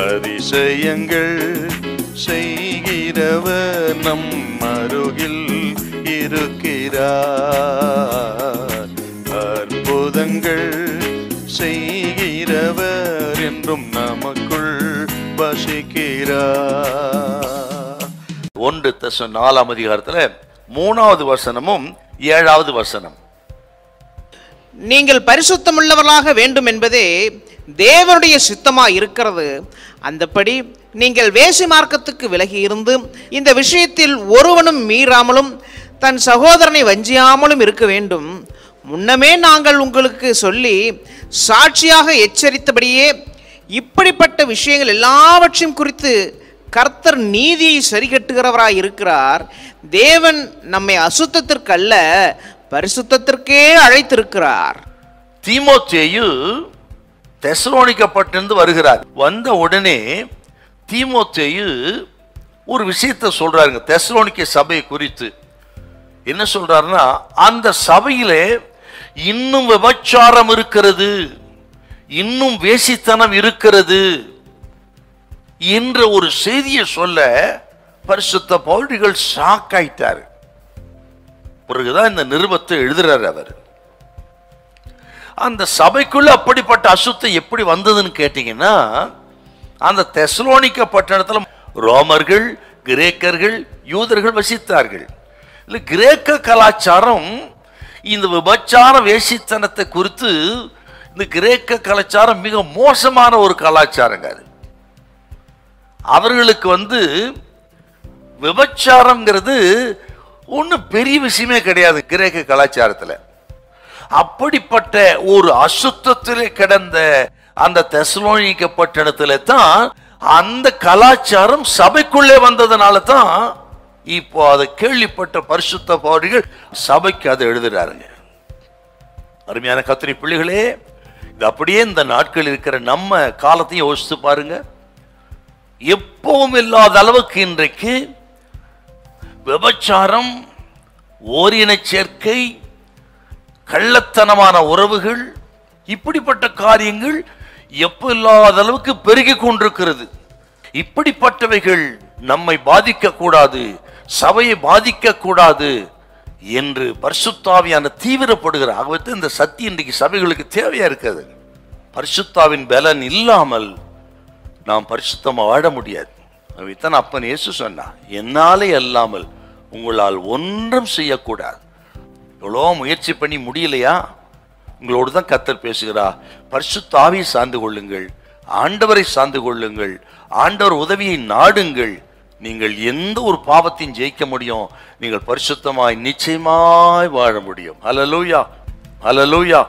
அதிசயங்கள் செய்கிறவர் நம் அருகில் இருக்கிறார். அற்புதங்கள் செய்கிறவர் என்றும் நமக்குள் வசிக்கிறார். 1 தெசலோனிக்கேயர் 4ஆம் அதிகாரத்துல 3வது வசனமும் 7வது வசனம். நீங்கள் பரிசுத்தமுள்ளவர்களாக வேண்டும் என்பதே தேவனுடைய சித்தமாய் இருக்கிறது. அந்தபடி நீங்கள் வேசி மார்க்கத்துக்கு விலகி இருந்து இந்த விஷயத்தில் ஒருவனும் மீறாமலும் தன் சகோதரனை வஞ்சியாமலும் இருக்க வேண்டும். முன்னமே நாங்கள் உங்களுக்கு சொல்லி சாட்சியாக எச்சரித்தபடியே இப்படிப்பட்ட விஷயங்கள் எல்லாவற்றையும் குறித்து கர்த்தர் நீதியை சரிகட்டுகிறவராய் இருக்கிறார். தேவன் நம்மை அசுத்தத்திற்கு அல்ல பரிசுத்தத்திற்கே அழைத்திருக்கிறார். தீமோத்தேயு தெசலோனிக்கப்பட்டிருந்து வருகிறார். வந்த உடனே தீமோத்தேயு ஒரு விஷயத்தை சொல்றாருங்க தெசலோனிக்கே சபை குறித்து. என்ன சொல்றாருன்னா, அந்த சபையிலே இன்னும் விபச்சாரம் இருக்கிறது, இன்னும் வேசித்தனம் இருக்கிறது என்ற ஒரு செய்தியை சொல்ல பரிசுத்த பவுல் ஷாக் ஆயிட்டார். பிறகுதான் இந்த நிருபத்தை எழுதுறாரு அவர். அந்த சபைக்குள்ள அப்படிப்பட்ட அசுத்தம் எப்படி வந்ததுன்னு கேட்டீங்கன்னா, அந்த தெசலோனிக்கே பட்டணத்துல ரோமர்கள், கிரேக்கர்கள், யூதர்கள் வசித்தார்கள். இல்ல கிரேக்க கலாச்சாரம் இந்த விபச்சார வேசித்தனத்தை குறித்து, இந்த கிரேக்க கலாச்சாரம் மிக மோசமான ஒரு கலாச்சாரங்க. அது அவர்களுக்கு விபச்சாரம்ங்கிறது ஒன்றும் பெரிய விஷயமே கிடையாது கிரேக்க கலாச்சாரத்தில். அப்படிப்பட்ட ஒரு அசுத்தத்திலே கிடந்த அந்த தெசலோனிக்கே பட்டணத்திலே தான் அந்த கலாச்சாரம் சபைக்குள்ளே வந்ததுனால தான் இப்போ அதை கேள்விப்பட்ட பரிசுத்த பவுல் சபைக்கு அதை எழுதுறாருங்க. அருமையான கர்த்தருடைய பிள்ளைகளே, இது அப்படியே இந்த நாட்கள் இருக்கிற நம்ம காலத்தையும் யோசித்து பாருங்க. எப்பவும் இல்லாத அளவுக்கு இன்றைக்கு விபச்சாரம், ஓரின சேர்க்கை, கள்ளத்தனமான உறவுகள், இப்படிப்பட்ட காரியங்கள் எப்ப இல்லாத அளவுக்கு பெருகி கொண்டிருக்கிறது. இப்படிப்பட்டவைகள் நம்மை பாதிக்க கூடாது, சபையை பாதிக்க கூடாது என்று பரிசுத்தாவியான தீவிரப்படுகிறார். ஆகவே இந்த சத்தியம் இன்றைக்கு சபைகளுக்கு தேவையா இருக்கிறது. பரிசுத்தாவின் பலன் இல்லாமல் நாம் பரிசுத்தமா வாழ முடியாது. அதுதான் அப்பன் இயேசு சொன்னா, என்னாலே அல்லாமல் உங்களால் ஒன்றும் செய்யக்கூடாது. எவ்வளோ முயற்சி பண்ணி முடியலையா? உங்களோடு தான் கர்த்தர் பேசுகிறா. பரிசுத்த ஆவியை சார்ந்து கொள்ளுங்கள், ஆண்டவரை சார்ந்து கொள்ளுங்கள், ஆண்டவர் உதவியை நாடுங்கள். நீங்கள் எந்த ஒரு பாவத்தையும் ஜெயிக்க முடியும். நீங்கள் பரிசுத்தமாய் நிச்சயமாய் வாழ முடியும். ஹல்லேலூயா, ஹல்லேலூயா.